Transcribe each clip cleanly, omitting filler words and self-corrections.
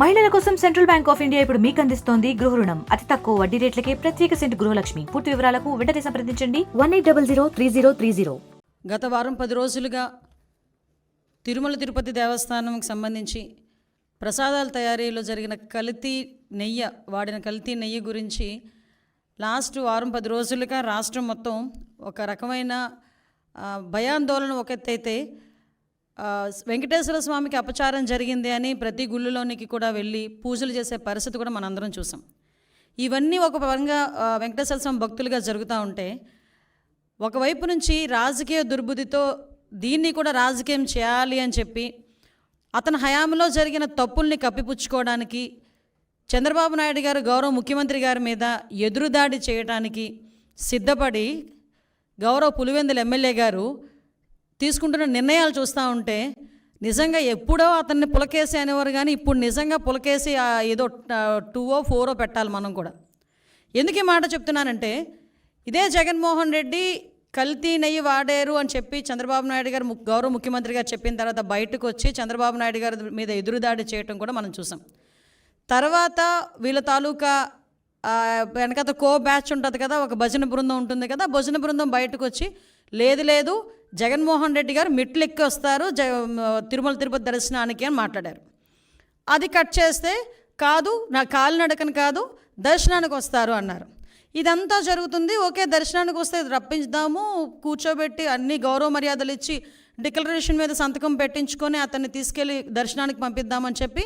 మహిళల కోసం central bank of India ఇప్పుడు మీకు అందిస్తోంది గృహ రుణం. అతి తక్కువ వడ్డీ రేట్లకే ప్రత్యేక సెంటు గృహలక్ష్మి. పూర్తి వివరాలకు వెంటనే సంప్రదించండి 18003030. గత వారం 10 రోజులుగా తిరుమల తిరుపతి దేవస్థానంకి సంబంధించి ప్రసాదాల తయారీలో జరిగిన వాడిన కల్తీ నెయ్యి గురించి లాస్ట్ వారం 10 రోజులుగా రాష్ట్రం మొత్తం ఒక రకమైన భయాందోళన ఒక ఎత్తైతే వెంకటేశ్వర స్వామికి అపచారం జరిగింది అని ప్రతి గుళ్ళలోనికి కూడా వెళ్ళి పూజలు చేసే పరిస్థితి కూడా మనందరం చూసాం. ఇవన్నీ ఒక పరంగా వెంకటేశ్వర స్వామి భక్తులుగా జరుగుతూ ఉంటే, ఒకవైపు నుంచి రాజకీయ దుర్బుద్ధితో దీన్ని కూడా రాజకీయం చేయాలి అని చెప్పి అతని హయాంలో జరిగిన తప్పుల్ని కప్పిపుచ్చుకోవడానికి చంద్రబాబు నాయుడు గారు గౌరవ ముఖ్యమంత్రి గారి మీద ఎదురుదాడి చేయడానికి సిద్ధపడి గౌరవ పులివెందుల ఎమ్మెల్యే గారు తీసుకుంటున్న నిర్ణయాలు చూస్తూ ఉంటే నిజంగా ఎప్పుడో అతన్ని పులకేసి అనేవారు, కానీ ఇప్పుడు నిజంగా పులకేసి ఏదో 2 or 4 పెట్టాలి మనం కూడా. ఎందుకు ఈ మాట చెప్తున్నానంటే, ఇదే జగన్మోహన్ రెడ్డి కల్తీ నెయ్యి వాడారు అని చెప్పి చంద్రబాబు నాయుడు గారు గౌరవ ముఖ్యమంత్రి గారు చెప్పిన తర్వాత బయటకు వచ్చి చంద్రబాబు నాయుడు గారి మీద ఎదురుదాడి చేయటం కూడా మనం చూసాం. తర్వాత వీళ్ళ తాలూకా వెనకత బ్యాచ్ ఉంటుంది కదా, ఒక భజన బృందం ఉంటుంది కదా, భజన బృందం బయటకు వచ్చి లేదు జగన్మోహన్ రెడ్డి గారు మెట్లు ఎక్కి వస్తారు తిరుమల తిరుపతి దర్శనానికి అని మాట్లాడారు. అది కట్ చేస్తే కాదు, నా కాలినడకని కాదు, దర్శనానికి వస్తారు అన్నారు. ఇదంతా జరుగుతుంది. ఓకే, దర్శనానికి వస్తే రప్పించుదాము, కూర్చోబెట్టి అన్ని గౌరవ మర్యాదలు ఇచ్చి డిక్లరేషన్ మీద సంతకం పెట్టించుకొని అతన్ని తీసుకెళ్ళి దర్శనానికి పంపిద్దామని చెప్పి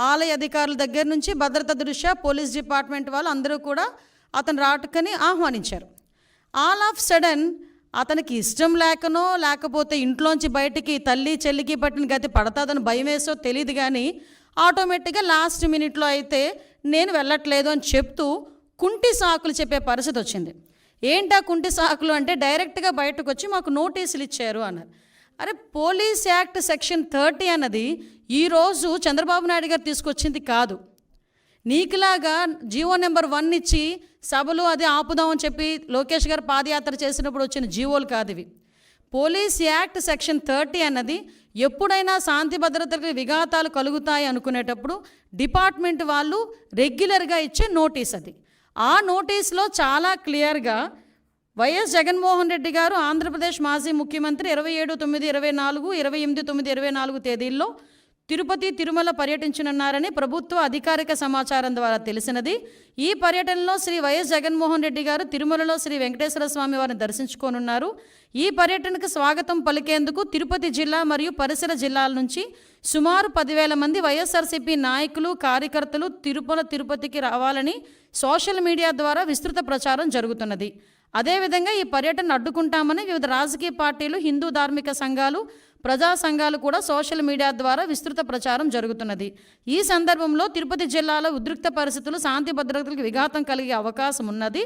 ఆలయ అధికారుల దగ్గర నుంచి భద్రత దృష్ట్యా పోలీస్ డిపార్ట్మెంట్ వాళ్ళు అందరూ కూడా అతను రాటుకని ఆహ్వానించారు. ఆల్ ఆఫ్ సడన్ అతనికి ఇష్టం లేకనో లేకపోతే ఇంట్లోంచి బయటికి తల్లి చెల్లికి పట్టిన గతి పడతాదని భయం వేసో తెలియదు, కానీ ఆటోమేటిక్గా లాస్ట్ మినిట్లో అయితే నేను వెళ్ళట్లేదు అని చెప్తూ కుంటి సాకులు చెప్పే పరిస్థితి వచ్చింది. ఏంటా కుంటి సాకులు అంటే, డైరెక్ట్గా బయటకు వచ్చి మాకు నోటీసులు ఇచ్చారు అన్నారు. అరే, పోలీస్ యాక్ట్ సెక్షన్ 30 అన్నది ఈరోజు చంద్రబాబు నాయుడు గారు తీసుకొచ్చింది కాదు. నీకులాగా జీవో నెంబర్ 1 ఇచ్చి సభలు అది ఆపుదామని చెప్పి లోకేష్ గారు పాదయాత్ర చేసినప్పుడు వచ్చిన జీవోలు కాదు ఇవి. పోలీస్ యాక్ట్ సెక్షన్ 30 అన్నది ఎప్పుడైనా శాంతి భద్రతలకు విఘాతాలు కలుగుతాయి అనుకునేటప్పుడు డిపార్ట్మెంట్ వాళ్ళు రెగ్యులర్గా ఇచ్చే నోటీస్ అది. ఆ నోటీస్లో చాలా క్లియర్గా వైఎస్ జగన్మోహన్ రెడ్డి గారు ఆంధ్రప్రదేశ్ మాజీ ముఖ్యమంత్రి 27/9/24, 28/9/24 తేదీల్లో తిరుపతి తిరుమల పర్యటించనున్నారని ప్రభుత్వ అధికారిక సమాచారం ద్వారా తెలిసినది. ఈ పర్యటనలో శ్రీ వైఎస్ జగన్మోహన్ రెడ్డి గారు తిరుమలలో శ్రీ వెంకటేశ్వర స్వామి వారిని దర్శించుకోనున్నారు. ఈ పర్యటనకు స్వాగతం పలికేందుకు తిరుపతి జిల్లా మరియు పరిసర జిల్లాల నుంచి సుమారు 10,000 మంది వైఎస్ఆర్సీపీ నాయకులు కార్యకర్తలు తిరుపతికి రావాలని సోషల్ మీడియా ద్వారా విస్తృత ప్రచారం జరుగుతున్నది. అదేవిధంగా ఈ పర్యటన అడ్డుకుంటామని వివిధ రాజకీయ పార్టీలు, హిందూ ధార్మిక సంఘాలు, ప్రజా సంఘాలు కూడా సోషల్ మీడియా ద్వారా విస్తృత ప్రచారం జరుగుతున్నది. ఈ సందర్భంలో తిరుపతి జిల్లాలో ఉద్రిక్త పరిస్థితులు, శాంతి భద్రతలకు విఘాతం కలిగే అవకాశం ఉన్నది.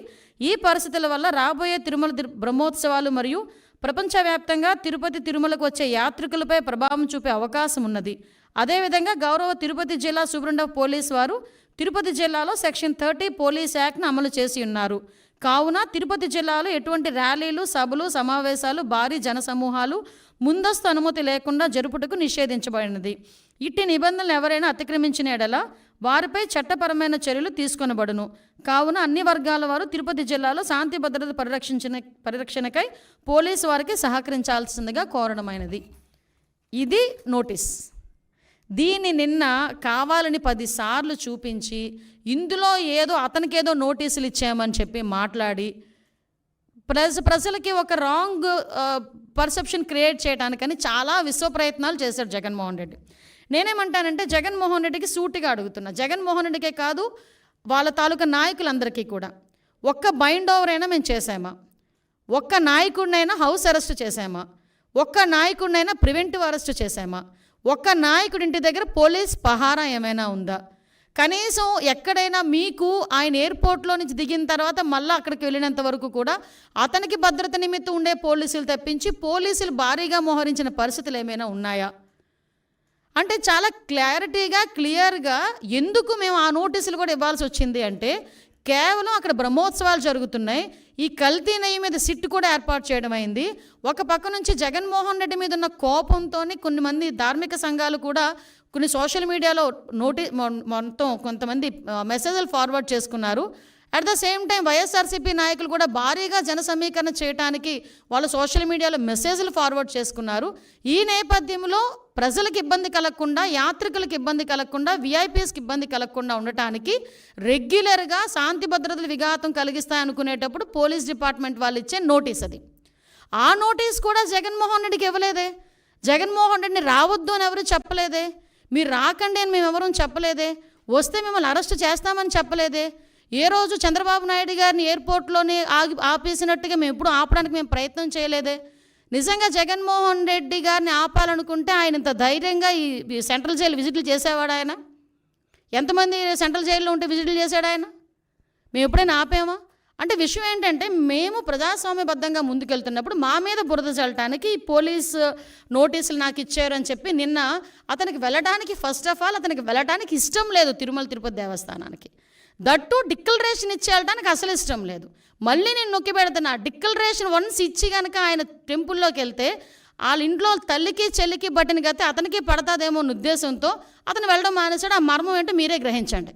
ఈ పరిస్థితుల వల్ల రాబోయే తిరుమల బ్రహ్మోత్సవాలు మరియు ప్రపంచవ్యాప్తంగా తిరుపతి తిరుమలకు వచ్చే యాత్రికులపై ప్రభావం చూపే అవకాశం ఉన్నది. అదేవిధంగా గౌరవ తిరుపతి జిల్లా సూపరింటెండెంట్ పోలీస్ వారు తిరుపతి జిల్లాలో సెక్షన్ 30 పోలీస్ యాక్ట్ను అమలు చేసి ఉన్నారు. కావున తిరుపతి జిల్లాలో ఎటువంటి ర్యాలీలు, సభలు, సమావేశాలు, భారీ జనసమూహాలు ముందస్తు అనుమతి లేకుండా జరుపుటకు నిషేధించబడినది. ఇట్టి నిబంధనలు ఎవరైనా అతిక్రమించిన ఎడల వారిపై చట్టపరమైన చర్యలు తీసుకొనబడును. కావున అన్ని వర్గాల వారు తిరుపతి జిల్లాలో శాంతి భద్రత పరిరక్షణకై పోలీసు వారికి సహకరించాల్సిందిగా కోరడమైనది. ఇది నోటీస్. దీన్ని నిన్న కావాలని 10 సార్లు చూపించి ఇందులో అతనికేదో నోటీసులు ఇచ్చామని చెప్పి మాట్లాడి ప్రజలకి ఒక రాంగ్ పర్సెప్షన్ క్రియేట్ చేయడానికని చాలా విశ్వ ప్రయత్నాలు చేశాడు జగన్మోహన్ రెడ్డి. నేనేమంటానంటే, జగన్మోహన్ రెడ్డికి సూటిగా అడుగుతున్నా, జగన్మోహన్ రెడ్డికే కాదు వాళ్ళ తాలూకా నాయకులందరికీ కూడా, ఒక్క బైండ్ ఓవర్ అయినా మేము చేసామా? ఒక్క నాయకుడినైనా హౌస్ అరెస్ట్ చేసామా? ఒక్క నాయకుడినైనా ప్రివెంటివ్ అరెస్ట్ చేసామా? ఒక్క నాయకుడి ఇంటి దగ్గర పోలీస్ పహారా ఏమైనా ఉందా? కనీసం ఎక్కడైనా మీకు ఆయన ఎయిర్పోర్ట్లో నుంచి దిగిన తర్వాత మళ్ళీ అక్కడికి వెళ్ళినంత వరకు కూడా అతనికి భద్రత నిమిత్తం ఉండే పోలీసులు తప్పించి పోలీసులు భారీగా మోహరించిన పరిస్థితులు ఏమైనా ఉన్నాయా అంటే, చాలా క్లియర్గా ఎందుకు మేము ఆ నోటీసులు కూడా ఇవ్వాల్సి వచ్చింది అంటే, కేవలం అక్కడ బ్రహ్మోత్సవాలు జరుగుతున్నాయి. ఈ కల్తీ నెయ్యి మీద సిట్ కూడా ఏర్పాటు చేయడం అయింది. ఒక పక్క నుంచి జగన్మోహన్ రెడ్డి మీద ఉన్న కోపంతో కొన్ని మంది ధార్మిక సంఘాలు కూడా కొన్ని సోషల్ మీడియాలో మొత్తం కొంతమంది మెసేజ్లు ఫార్వర్డ్ చేసుకున్నారు. At the same time YSRCP నాయకులు కూడా భారీగా జన సమీకరణ చేయడానికి వాళ్ళు సోషల్ మీడియాలో మెసేజ్లు ఫార్వర్డ్ చేసుకున్నారు. ఈ నేపథ్యంలో ప్రజలకు ఇబ్బంది కలగకుండా, యాత్రికులకు ఇబ్బంది కలగకుండా, విఐపీఎస్కి ఇబ్బంది కలగకుండా ఉండటానికి రెగ్యులర్గా శాంతి భద్రతలు విఘాతం కలిగిస్తాయనుకునేటప్పుడు పోలీస్ డిపార్ట్మెంట్ వాళ్ళు ఇచ్చే నోటీస్ అది. ఆ నోటీస్ కూడా జగన్మోహన్ రెడ్డికి ఇవ్వలేదే. జగన్మోహన్ రెడ్డిని రావద్దు అని ఎవరు చెప్పలేదే. మీరు రాకండి అని మేము ఎవరూ చెప్పలేదే. వస్తే మిమ్మల్ని అరెస్ట్ చేస్తామని చెప్పలేదే. ఏ రోజు చంద్రబాబు నాయుడు గారిని ఎయిర్పోర్ట్లోనే ఆపేసినట్టుగా మేము ఎప్పుడు ఆపడానికి మేము ప్రయత్నం చేయలేదే. నిజంగా జగన్మోహన్ రెడ్డి గారిని ఆపాలనుకుంటే ఆయన ఇంత ధైర్యంగా ఈ సెంట్రల్ జైలు విజిట్లు చేసేవాడు ఆయన? ఎంతమంది సెంట్రల్ జైల్లో ఉంటే విజిట్లు చేశాడు ఆయన? మేము ఎప్పుడైనా ఆపామా? అంటే విషయం ఏంటంటే, మేము ప్రజాస్వామ్యబద్ధంగా ముందుకెళ్తున్నప్పుడు మా మీద బురద చల్లటానికి పోలీస్ నోటీసులు నాకు ఇచ్చారు అని చెప్పి నిన్న అతనికి వెళ్ళడానికి ఫస్ట్ ఆఫ్ ఆల్ అతనికి వెళ్ళడానికి ఇష్టం లేదు తిరుమల తిరుపతి దేవస్థానానికి. దట్టు డిక్లరేషన్ ఇచ్చేయడానికి అసలు ఇష్టం లేదు. మళ్ళీ నేను నొక్కి పెడుతున్నా, డిక్లరేషన్ వన్స్ ఇచ్చి కనుక ఆయన టెంపుల్లోకి వెళ్తే వాళ్ళ ఇంట్లో తల్లికి చెల్లికి పట్టిన గతే అతనికి పడతాదేమో అన్న ఉద్దేశంతో అతను వెళ్ళడం మానేశాడు. ఆ మర్మం ఏంటో మీరే గ్రహించండి.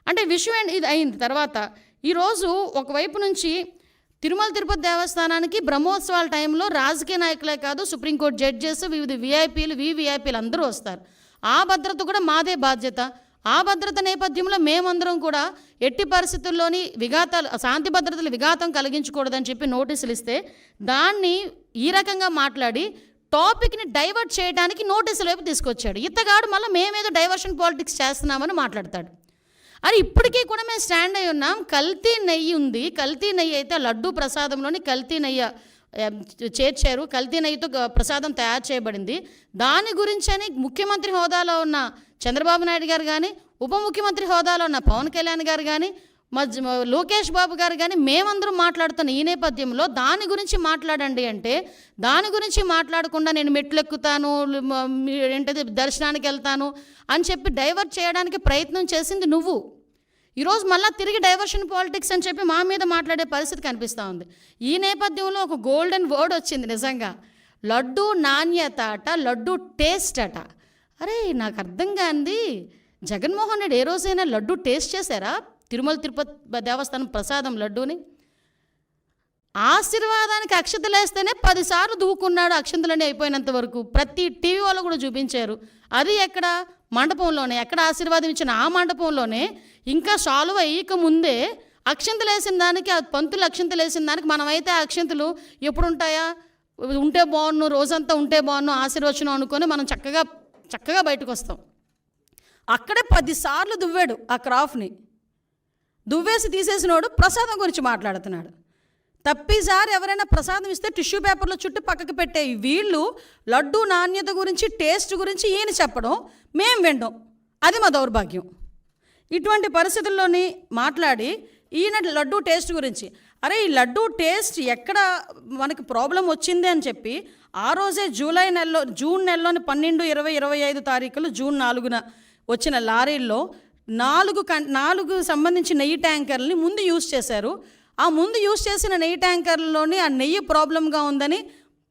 అంటే విషయం ఏంటి ఇది అయిన తర్వాత ఈరోజు ఒకవైపు నుంచి తిరుమల తిరుపతి దేవస్థానానికి బ్రహ్మోత్సవాల టైంలో రాజకీయ నాయకులే కాదు, సుప్రీంకోర్టు జడ్జెస్, వివిధ విఐపీలు అందరూ వస్తారు. ఆ భద్రత కూడా మాదే బాధ్యత. ఆ భద్రత నేపథ్యంలో మేమందరం కూడా ఎట్టి పరిస్థితుల్లోని శాంతి భద్రతలు విఘాతం కలిగించకూడదని చెప్పి నోటీసులు ఇస్తే దాన్ని ఈ రకంగా మాట్లాడి టాపిక్ని డైవర్ట్ చేయడానికి నోటీసుల వైపు తీసుకొచ్చాడు. ఇతగాడు మళ్ళీ మేమేదో డైవర్షన్ పాలిటిక్స్ చేస్తున్నామని మాట్లాడతాడు. అని ఇప్పటికీ కూడా మేము స్టాండ్ అయి ఉన్నాం. కల్తీ నెయ్యి ఉంది. కల్తీ నెయ్యి అయితే లడ్డూ ప్రసాదంలోని కల్తీ నెయ్యి చేర్చారు. కల్తీ నెయ్యితో ప్రసాదం తయారు చేయబడింది. దాని గురించని ముఖ్యమంత్రి హోదాలో ఉన్న చంద్రబాబు నాయుడు గారు కానీ, ఉప ముఖ్యమంత్రి హోదాలో ఉన్న పవన్ కళ్యాణ్ గారు కానీ, లోకేష్ బాబు గారు కానీ మేమందరం మాట్లాడుతున్న ఈ నేపథ్యంలో దాని గురించి మాట్లాడండి అంటే దాని గురించి మాట్లాడకుండా నేను మెట్లు ఎక్కుతాను, ఏంటది దర్శనానికి వెళ్తాను అని చెప్పి డైవర్ట్ చేయడానికి ప్రయత్నం చేసింది నువ్వు. ఈరోజు మళ్ళీ తిరిగి డైవర్షన్ పాలిటిక్స్ అని చెప్పి మా మీద మాట్లాడే పరిస్థితి కనిపిస్తూ ఉంది. ఈ నేపథ్యంలో ఒక గోల్డెన్ వర్డ్ వచ్చింది నిజంగా, లడ్డు నాణ్యత అట, లడ్డు టేస్ట్ అట. అరే నాకు అర్థం కాంది, జగన్మోహన్ రెడ్డి ఏ రోజైనా లడ్డు టేస్ట్ చేశారా? తిరుమల తిరుపతి దేవస్థానం ప్రసాదం లడ్డూని ఆశీర్వాదానికి అక్షతలు వేస్తేనే 10 సార్లు దూకున్నాడు. అక్షంతలన్నీ అయిపోయినంత వరకు ప్రతి టీవీ వాళ్ళు కూడా చూపించారు. అది ఎక్కడ? మండపంలోనే. ఎక్కడ ఆశీర్వాదం ఇచ్చిన ఆ మండపంలోనే. ఇంకా సాల్వ్ అయ్యక ముందే అక్షంతలు వేసిన దానికి, ఆ పంతులు అక్షంతలు వేసిన దానికి మనమైతే ఆ అక్షంతలు ఎప్పుడు ఉంటాయా? ఉంటే బాగున్ను, రోజంతా ఉంటే బాగున్ను, ఆశీర్వచనం అనుకొని మనం చక్కగా బయటకు వస్తాం. అక్కడే 10 సార్లు దువ్వాడు ఆ క్రాఫ్ని. దువ్వేసి తీసేసినోడు ప్రసాదం గురించి మాట్లాడుతున్నాడు. తప్పిసారి ఎవరైనా ప్రసాదం ఇస్తే టిష్యూ పేపర్లో చుట్టూ పక్కకి పెట్టే వీళ్ళు లడ్డు నాణ్యత గురించి, టేస్ట్ గురించి ఈయన చెప్పడం, మేము వినడం, అది మా దౌర్భాగ్యం. ఇటువంటి పరిస్థితుల్లోని మాట్లాడి ఈయన లడ్డు టేస్ట్ గురించి, అరే ఈ లడ్డు టేస్ట్ ఎక్కడ మనకి ప్రాబ్లం వచ్చింది అని చెప్పి ఆ రోజే జూన్ నెలలోని 12, 20, 25 తారీఖులు, జూన్ 4న వచ్చిన లారీల్లో 4 సంబంధించి నెయ్యి ట్యాంకర్లని ముందు యూజ్ చేశారు. ఆ ముందు యూజ్ చేసిన నెయ్యి ట్యాంకర్లలోని ఆ నెయ్యి ప్రాబ్లంగా ఉందని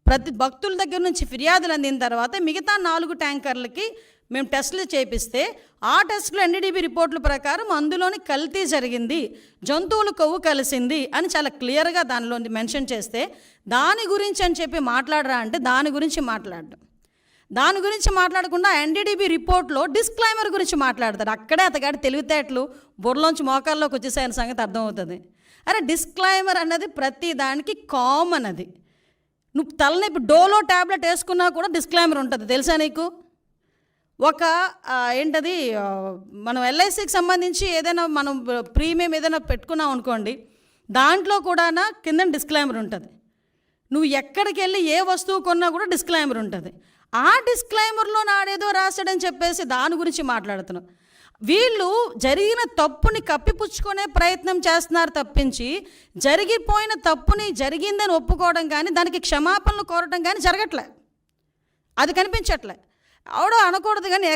ప్రతి భక్తుల దగ్గర నుంచి ఫిర్యాదులు అందిన తర్వాత మిగతా 4 ట్యాంకర్లకి మేము టెస్టులు చేపిస్తే ఆ టెస్టులు ఎన్డీడీబీ రిపోర్టుల ప్రకారం అందులోని కల్తీ జరిగింది, జంతువుల కొవ్వు కలిసింది అని చాలా క్లియర్గా దానిలో మెన్షన్ చేస్తే దాని గురించి అని చెప్పి మాట్లాడరా అంటే దాని గురించి మాట్లాడకుండా ఎన్డీడీబీ రిపోర్ట్లో డిస్క్లైమర్ గురించి మాట్లాడతాడు. అక్కడే అతగాడి తెలివితేటలు బుర్రలోంచి మోకాల్లోకి వచ్చేసాయన సంగతి అర్థమవుతుంది. అరే డిస్క్లైమర్ అన్నది ప్రతి దానికి కామన్. అది నువ్వు తలనొప్పి డోలో ట్యాబ్లెట్ వేసుకున్నా కూడా డిస్క్లైమర్ ఉంటుంది, తెలుసా నీకు? ఒక ఏంటది, మనం ఎల్ఐసికి సంబంధించి ఏదైనా మనం ప్రీమియం ఏదైనా పెట్టుకున్నాం అనుకోండి, దాంట్లో కూడా కింద డిస్క్లైమర్ ఉంటుంది. నువ్వు ఎక్కడికి వెళ్ళి ఏ వస్తువు కొన్నా కూడా డిస్క్లైమర్ ఉంటుంది. ఆ డిస్క్లైమర్లో నాడేదో రాశాడని చెప్పేసి దాని గురించి మాట్లాడుతున్నావు. వీళ్ళు జరిగిన తప్పుని కప్పిపుచ్చుకునే ప్రయత్నం చేస్తున్నారు తప్పించి జరిగిపోయిన తప్పుని జరిగిందని ఒప్పుకోవడం కానీ దానికి క్షమాపణలు కోరడం కానీ జరగట్లే, అది కనిపించట్లే. ఆవిడ అనకూడదు కానీ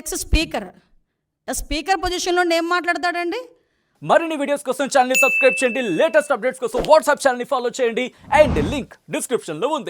స్పీకర్ పొజిషన్లో ఏం మాట్లాడతాడండి? మరిన్ని వీడియోస్ కోసం ఛానల్ ని సబ్స్క్రైబ్ చేయండి. లేటెస్ట్ అప్డేట్స్ కోసం వాట్సాప్ ఛానల్ ని ఫాలో చేయండి. అండ్ లింక్ డిస్క్రిప్షన్ లో ఉంది.